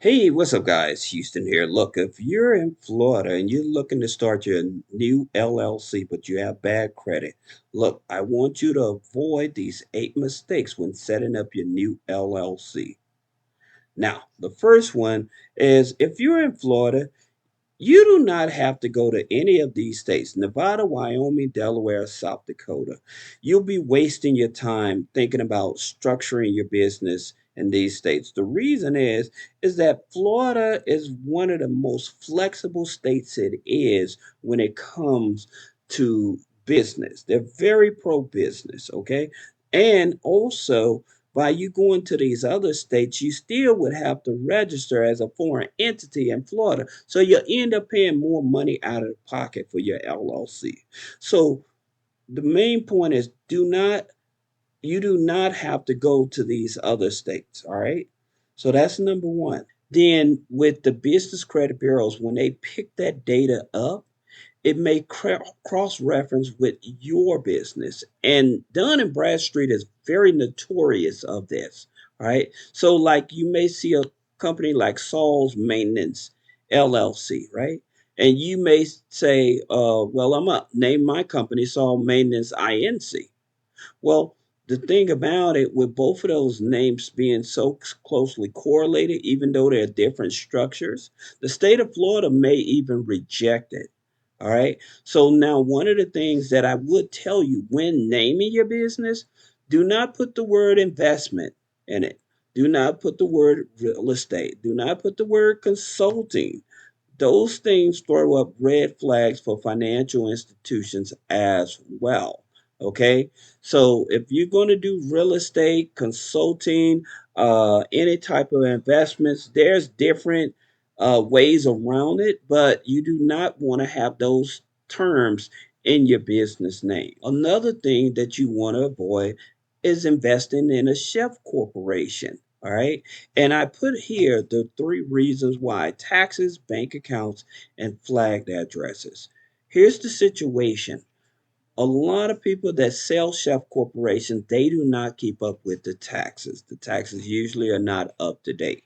Hey, what's up, guys? Houston here. Look, if you're in Florida and you're looking to start your new LLC, but you have bad credit, look, I want you to avoid these 8 mistakes when setting up your new LLC. Now, the first one is if you're in Florida, you do not have to go to any of these states, Nevada, Wyoming, Delaware, South Dakota. You'll be wasting your time thinking about structuring your business in these states. The reason is that Florida is one of the most flexible states it is when it comes to business. They're very pro business, okay? And also by you going to these other states, you still would have to register as a foreign entity in Florida. So you end up paying more money out of the pocket for your LLC. So the main point is you do not have to go to these other states. All right. So that's number one. Then with the business credit bureaus, when they pick that data up, it may cross-reference with your business. And Dun and Bradstreet is very notorious of this, right? So like you may see a company like Saul's Maintenance LLC, right? And you may say, well, I'm going to name my company Saul Maintenance Inc. Well, the thing about it, with both of those names being so closely correlated, even though they're different structures, the state of Florida may even reject it. All right. So now, one of the things that I would tell you when naming your business, do not put the word investment in it. Do not put the word real estate. Do not put the word consulting. Those things throw up red flags for financial institutions as well. Okay. So if you're going to do real estate, consulting, any type of investments, there's different ways around it, but you do not want to have those terms in your business name. Another thing that you want to avoid is investing in a chef corporation. All right. And I put here the 3 reasons why: taxes, bank accounts, and flagged addresses. Here's the situation. A lot of people that sell chef corporations, they do not keep up with the taxes. The taxes usually are not up to date.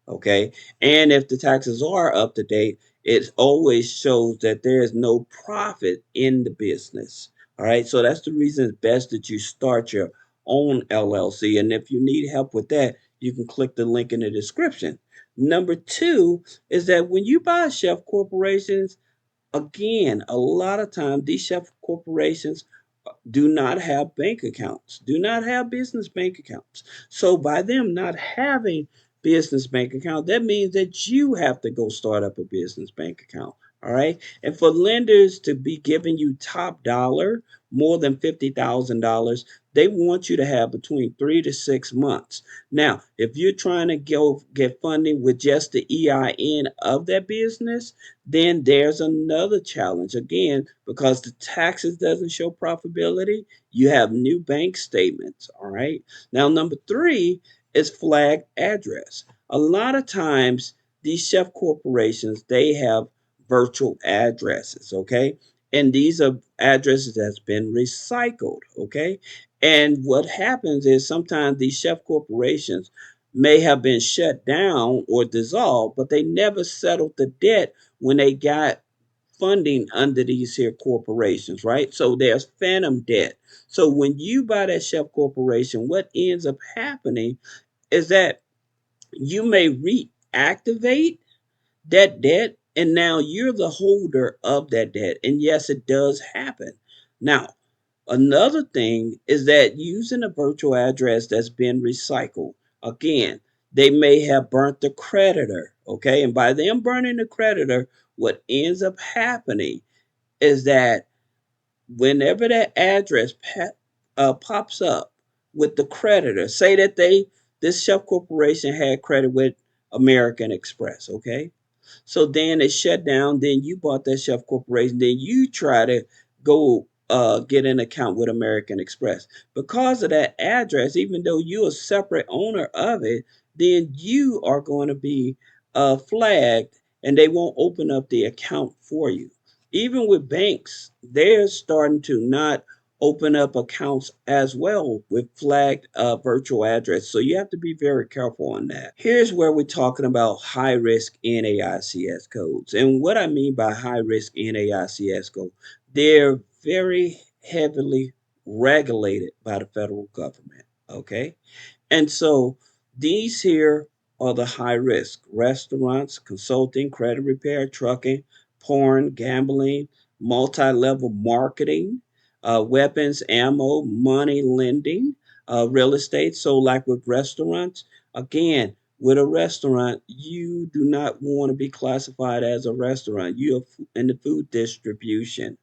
Okay. And if the taxes are up to date, it always shows that there is no profit in the business. All right. So that's the reason it's best that you start your own LLC. And if you need help with that, you can click the link in the description. Number two is that when you buy chef corporations, again, a lot of times these chef corporations do not have bank accounts, do not have business bank accounts. So by them not having business bank account, that means that you have to go start up a business bank account. All right. And for lenders to be giving you top dollar, more than $50,000, they want you to have between 3 to 6 months. Now, if you're trying to go get funding with just the EIN of that business, then there's another challenge again because the taxes doesn't show profitability. You have new bank statements. All right. Now, number three is flag address. A lot of times, these chef corporations they have virtual addresses. Okay. And these are addresses that's been recycled. Okay. And what happens is sometimes these chef corporations may have been shut down or dissolved, but they never settled the debt when they got funding under these here corporations, right? So there's phantom debt. So when you buy that chef corporation, what ends up happening is that you may reactivate that debt and now you're the holder of that debt. And yes, it does happen. Now, another thing is that using a virtual address that's been recycled, again, they may have burnt the creditor, okay? And by them burning the creditor, what ends up happening is that whenever that address pops up with the creditor, say that this chef corporation had credit with American Express, okay? So then it shut down. Then you bought that chef corporation. Then you try to go get an account with American Express. Because of that address, even though you're a separate owner of it, then you are going to be flagged and they won't open up the account for you. Even with banks, they're starting to not open up accounts as well with flagged virtual address. So you have to be very careful on that. Here's where we're talking about high risk NAICS codes. And what I mean by high risk NAICS code, they're very heavily regulated by the federal government. Okay. And so these here are the high risk restaurants, consulting, credit repair, trucking, porn, gambling, multi level marketing, weapons, ammo, money lending, real estate. So, like with restaurants, again, with a restaurant, you do not want to be classified as a restaurant. You're in the food distribution.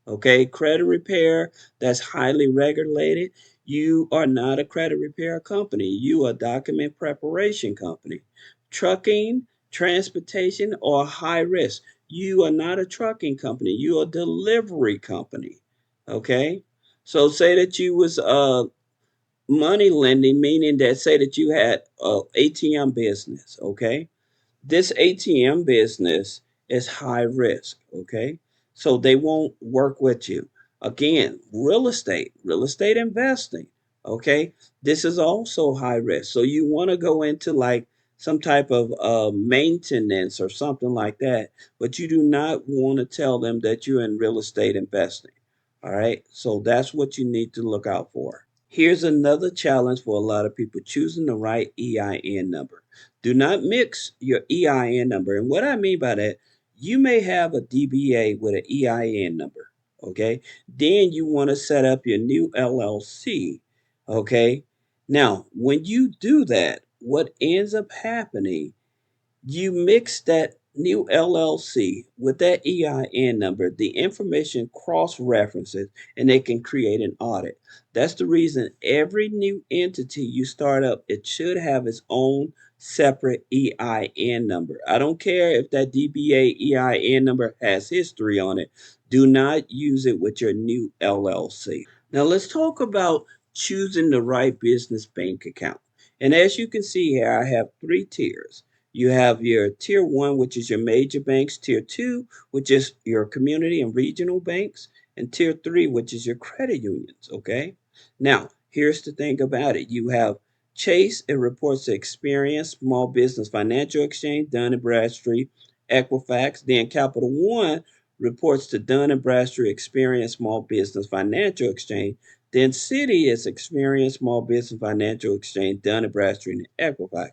Okay, credit repair that's highly regulated. You are not a credit repair company. You are a document preparation company. Trucking, transportation, or high risk. You are not a trucking company. You are a delivery company. Okay, so say that you was money lending, meaning that say that you had a ATM business. Okay, this ATM business is high risk, okay? So they won't work with you. Again, real estate investing, okay? This is also high risk. So you want to go into like some type of maintenance or something like that, but you do not want to tell them that you're in real estate investing. All right? So that's what you need to look out for. Here's another challenge for a lot of people choosing the right EIN number. Do not mix your EIN number. And what I mean by that, you may have a DBA with an EIN number. Okay. Then you want to set up your new LLC. Okay. Now, when you do that, what ends up happening, you mix that new LLC with that EIN number, the information cross references, and it can create an audit. That's the reason every new entity you start up, it should have its own separate EIN number. I don't care if that DBA EIN number has history on it. Do not use it with your new LLC. Now let's talk about choosing the right business bank account. And as you can see here, I have three tiers. You have your tier one, which is your major banks, tier two, which is your community and regional banks, and tier three, which is your credit unions. Okay. Now, here's the thing about it. You have Chase, it reports to Experian, Small Business Financial Exchange, Dun and Bradstreet, Equifax. Then Capital One reports to Dun and Bradstreet, Experian, Small Business Financial Exchange. Then Citi is Experian, Small Business Financial Exchange, Dun and Bradstreet, and Equifax.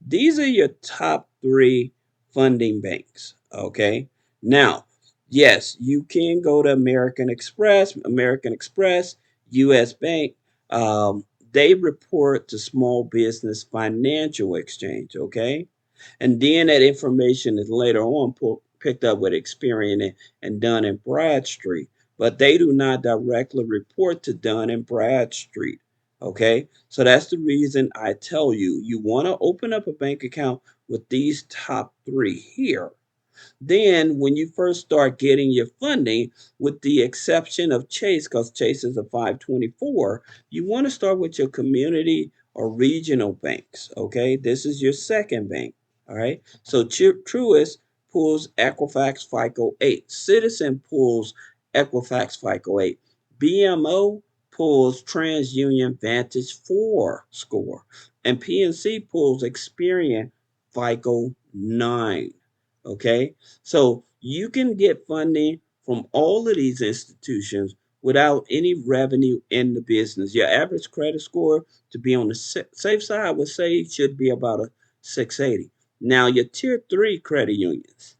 These are your top three funding banks. Okay. Now, yes, you can go to American Express, US Bank. They report to Small Business Financial Exchange. Okay. And then that information is later on picked up with Experian and Dun and Bradstreet, but they do not directly report to Dun and Bradstreet. Okay, so that's the reason I tell you you want to open up a bank account with these top three here. Then, when you first start getting your funding, with the exception of Chase, because Chase is a 524, you want to start with your community or regional banks. Okay, this is your second bank. All right, so Truist pulls Equifax FICO 8, Citizen pulls Equifax FICO 8, BMO pulls TransUnion Vantage 4 score, and PNC pulls Experian FICO 9. Okay, so you can get funding from all of these institutions without any revenue in the business. Your average credit score, to be on the safe side, I would say should be about a 680. Now, your tier three credit unions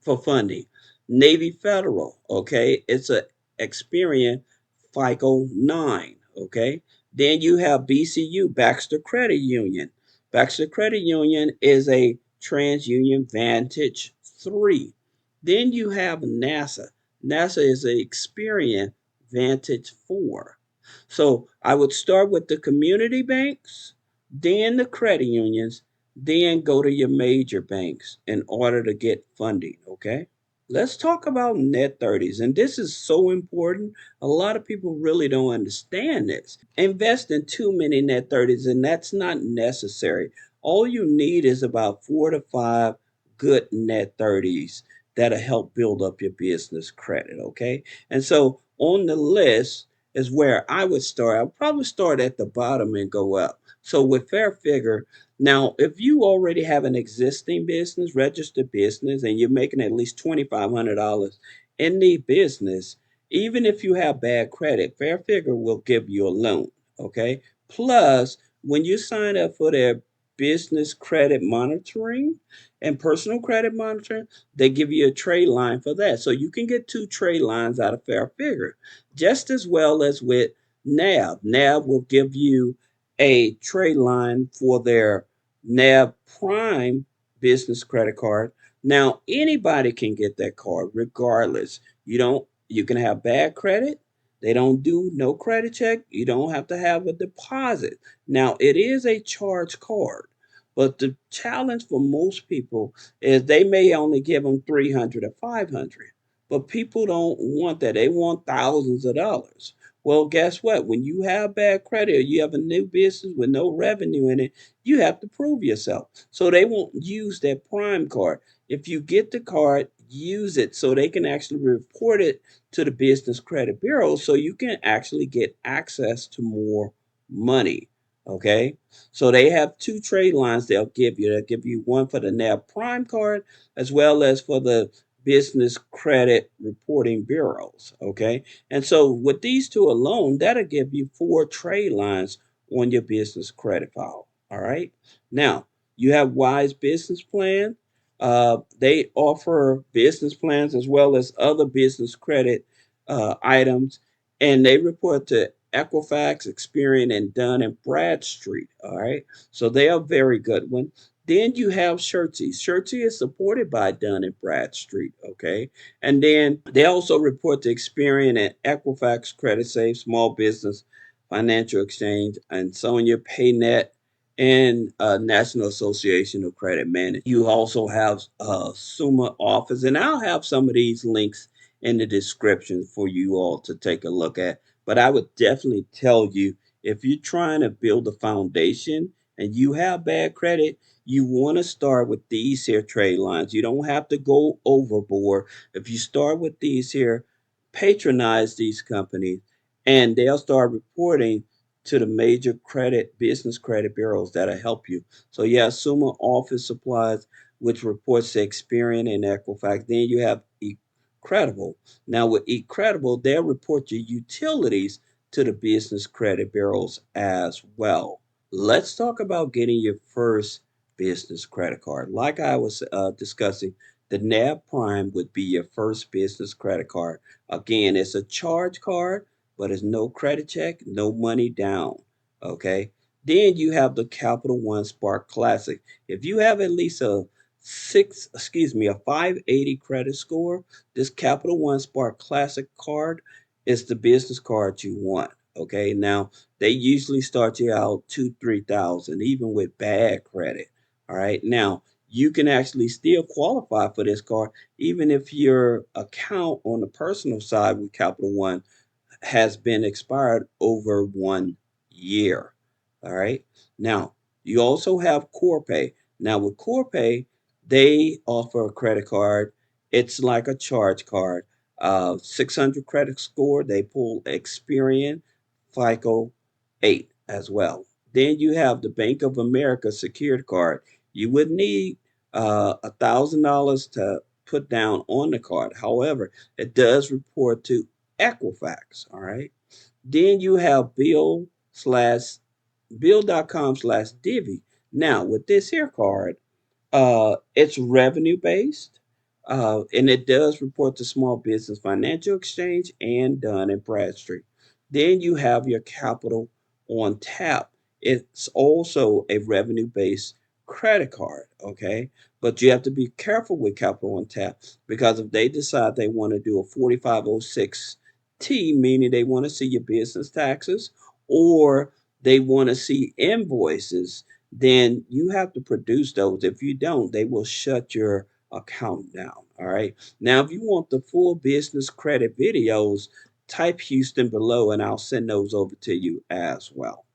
for funding. Navy Federal, okay, it's a Experian FICO 9, okay. Then you have BCU, Baxter Credit Union. Baxter Credit Union is a TransUnion Vantage 3. Then you have NASA. NASA is a Experian Vantage 4. So I would start with the community banks, then the credit unions, then go to your major banks in order to get funding, okay? Let's talk about net 30s. And this is so important. A lot of people really don't understand this. Invest in too many net 30s, and that's not necessary. All you need is about 4 to 5 good net 30s that'll help build up your business credit, okay? And so on the list is where I would start. I'll probably start at the bottom and go up. So with Fair Figure, now if you already have an existing business, registered business, and you're making at least $2,500 in the business, even if you have bad credit, Fair Figure will give you a loan. Okay. Plus, when you sign up for their business credit monitoring and personal credit monitoring, they give you a trade line for that. So you can get two trade lines out of Fair Figure, just as well as with NAB. NAB will give you a trade line for their NAB Prime business credit card. Now, anybody can get that card regardless. You can have bad credit. They don't do no credit check. You don't have to have a deposit. Now, it is a charge card, but the challenge for most people is they may only give them 300 or 500, but people don't want that. They want thousands of dollars. Well, guess what? When you have bad credit or you have a new business with no revenue in it, you have to prove yourself. So they won't use that prime card. If you get the card, use it so they can actually report it to the business credit bureau so you can actually get access to more money. Okay. So they have two trade lines they'll give you. They'll give you one for the NAB Prime card as well as for the business credit reporting bureaus. Okay. And so with these two alone, that'll give you four trade lines on your business credit file. All right. Now, you have Wise Business Plan. They offer business plans as well as other business credit items, and they report to Equifax, Experian, and Dun and Bradstreet. All right, so they are very good one. Then you have Shirty. Shirty is supported by Dun and Bradstreet. Okay, and then they also report to Experian and Equifax, Credit Safe, Small Business, Financial Exchange, and Sonia PayNet and National Association of Credit Management. You also have Summa Office, and I'll have some of these links in the description for you all to take a look at. But I would definitely tell you if you're trying to build a foundation and you have bad credit, you want to start with these here trade lines. You don't have to go overboard. If you start with these here, patronize these companies, and they'll start reporting to the major credit business credit bureaus that'll help you. So yeah, Summa Office Supplies, which reports to Experian and Equifax. Then you have Credible. Now with eCredible, they'll report your utilities to the business credit bureaus as well. Let's talk about getting your first business credit card. Like I was discussing, the NAB Prime would be your first business credit card. Again, it's a charge card, but it's no credit check, no money down. Okay. Then you have the Capital One Spark Classic. If you have at least a 580 credit score, this Capital One Spark Classic card is the business card you want. Okay. Now they usually start you out 2, 3 thousand, even with bad credit. All right. Now you can actually still qualify for this card, even if your account on the personal side with Capital One has been expired over 1 year. All right. Now, you also have Corpay. Now, with Corpay, they offer a credit card. It's like a charge card. 600 credit score. They pull Experian, FICO 8 as well. Then you have the Bank of America secured card. You would need $1,000 to put down on the card. However, it does report to Equifax. All right. Then you have bill.com/divvy. Now, with this here card, it's revenue based, and it does report to Small Business Financial Exchange and Dun and Bradstreet. Then you have your Capital on Tap. It's also a revenue based credit card, okay? But you have to be careful with Capital on Tap because if they decide they want to do a 4506T, meaning they want to see your business taxes or they want to see invoices, then you have to produce those. If you don't, they will shut your account down. All right. Now, if you want the full business credit videos, type Houston below and I'll send those over to you as well.